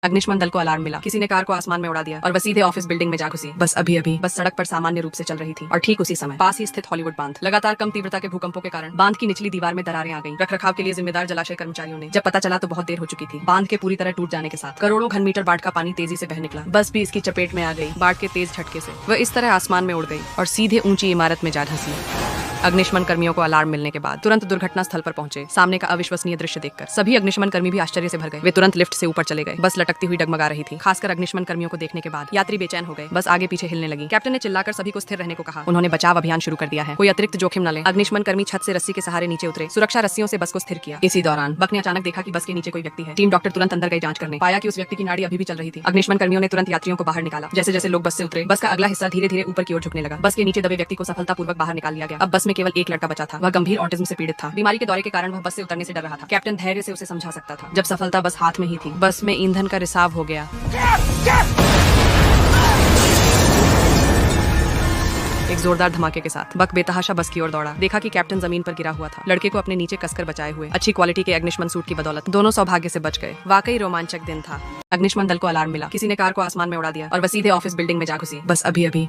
अग्निशमन दल को अलार्म मिला। किसी ने कार को आसमान में उड़ा दिया और वह सीधे ऑफिस बिल्डिंग में जा घुसी। बस सड़क पर सामान्य रूप से चल रही थी और ठीक उसी समय पास ही स्थित हॉलीवुड बांध लगातार कम तीव्रता के भूकंपों के कारण बांध की निचली दीवार में दरारें आ गईं। रखरखाव के लिए जिम्मेदार जलाशय कर्मचारियों ने जब पता चला तो बहुत देर हो चुकी थी। बांध के पूरी तरह टूट जाने के साथ करोड़ों घन मीटर बाढ़ का पानी तेजी से बह निकला। बस भी इसकी चपेट में आ गई। बाढ़ के तेज झटके से वह इस तरह आसमान में उड़ गई और सीधे ऊंची इमारत में जा धंसी। अग्निशमन कर्मियों को अलार्म मिलने के बाद तुरंत दुर्घटना स्थल पर पहुंचे। सामने का अविश्वसनीय दृश्य देखकर सभी अग्निशमन कर्मी भी आश्चर्य से भर गए। वे तुरंत लिफ्ट से ऊपर चले गए। बस लटकती हुई डगमगा रही थी। खासकर अग्निशमन कर्मियों को देखने के बाद यात्री बेचैन हो गए। बस आगे पीछे हिलने लगी। कैप्टन ने चिल्लाकर सभी को स्थिर रहने को कहा। उन्होंने बचाव अभियान शुरू कर दिया है, कोई अतिरिक्त जोखिम न लें। अग्निशमन कर्मी छत से रस्सी के सहारे नीचे उतरे। सुरक्षा रस्सियों से बस को स्थिर किया। इसी दौरान बक ने अचानक देखा कि बस के नीचे कोई व्यक्ति है। टीम डॉक्टर तुरंत अंदर गई जांच करने। पाया कि उस व्यक्ति की नाड़ी अभी भी चल रही थी। अग्निशमन कर्मियों ने तुरंत यात्रियों को बाहर निकाला। जैसे जैसे लोग बस से उतरे, बस का अगला हिस्सा धीरे धीरे ऊपर की ओर झुकने लगा। बस के नीचे दबे व्यक्ति को सफलतापूर्वक बाहर निकाल लिया गया। अब बस में केवल एक लड़का बचा था। वह गंभीर ऑटिज्म से पीड़ित था। बीमारी के दौरे के कारण वह बस से उतरने से डर रहा था। कैप्टन धैर्य से उसे समझा सकता था। जब सफलता बस हाथ में ही थी, बस में ईंधन का रिसाव हो गया। एक जोरदार धमाके के साथ बक बेतहाशा बस की ओर दौड़ा। देखा कि कैप्टन जमीन पर गिरा हुआ था, लड़के को अपने नीचे कसकर बचाए हुए। अच्छी क्वालिटी के अग्निशमन सूट की बदौलत दोनों सौभाग्य से बच गए। वाकई रोमांचक दिन था। अग्निशमन दल को अलार्म मिला। किसी ने कार को आसमान में उड़ा दिया और वह सीधे ऑफिस बिल्डिंग में जा घुसी। बस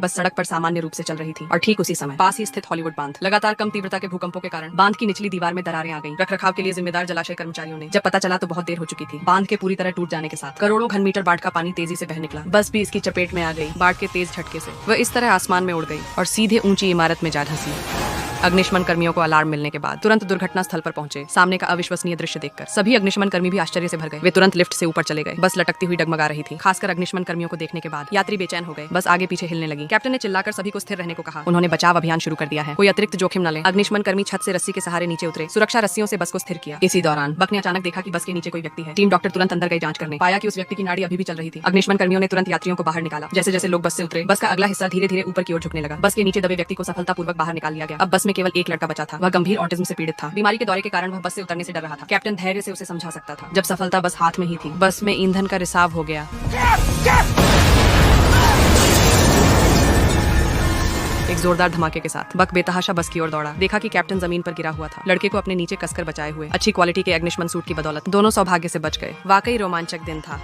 सड़क पर सामान्य रूप से चल रही थी और ठीक उसी समय पास ही स्थित हॉलीवुड बांध लगातार कम तीव्रता के भूकंपों के कारण बांध की निचली दीवार में दरारें आ गईं। रखरखाव के लिए जिम्मेदार जलाशय कर्मचारियों ने जब पता चला तो बहुत देर हो चुकी थी। बांध के पूरी तरह टूट जाने के साथ करोड़ों घन मीटर बाढ़ का पानी तेजी से बह निकला। बस भी इसकी चपेट में आ गई। बाढ़ के तेज झटके से वह इस तरह आसमान में उड़ गई और सीधे ऊंची इमारत में जा धंसी। अग्निशमन कर्मियों को अलार्म मिलने के बाद तुरंत दुर्घटना स्थल पर पहुंचे। सामने का अविश्वसनीय दृश्य देखकर सभी अग्निशमन कर्मी भी आश्चर्य से भर गए। वे तुरंत लिफ्ट से ऊपर चले गए। बस लटकती हुई डगमगा रही थी। खासकर अग्निशमन कर्मियों को देखने के बाद यात्री बेचैन हो गए। बस आगे पीछे हिलने लगी। कैप्टन ने चिल्लाकर सभी को स्थिर रहने को कहा। उन्होंने बचाव अभियान शुरू कर दिया है, कोई अतिरिक्त जोखिम न लें। अग्निशमन कर्मी छत से रस्सी के सहारे नीचे उतरे। सुरक्षा रस्सियों से बस को स्थिर किया। इसी दौरान बक ने अचानक देखा कि बस के नीचे कोई व्यक्ति है। टीम डॉक्टर तुरंत अंदर गई जांच करने। पाया कि उस व्यक्ति की नाड़ी अभी भी चल रही थी। अग्निशमन कर्मियों ने तुरंत यात्रियों को बाहर निकाला। जैसे जैसे लोग बस से उतरे, बस का अगला हिस्सा धीरे धीरे ऊपर की ओर झुकने लगा। बस के नीचे दबे व्यक्ति को सफलतापूर्वक बाहर निकाल लिया गया। अब बस में केवल एक लड़का बचा था। वह गंभीर ऑटिज्म से पीड़ित था। बीमारी के दौरे के कारण वह बस से उतरने से डर रहा था। कैप्टन धैर्य से उसे समझा सकता था। जब सफलता बस हाथ में ही थी, बस में ईंधन का रिसाव हो गया। एक जोरदार धमाके के साथ बक बेतहाशा बस की ओर दौड़ा। देखा कि कैप्टन जमीन पर गिरा हुआ था, लड़के को अपने नीचे कसकर बचाए हुए। अच्छी क्वालिटी के अग्निशमन सूट की बदौलत दोनों सौभाग्य से बच गए। वाकई रोमांचक दिन था।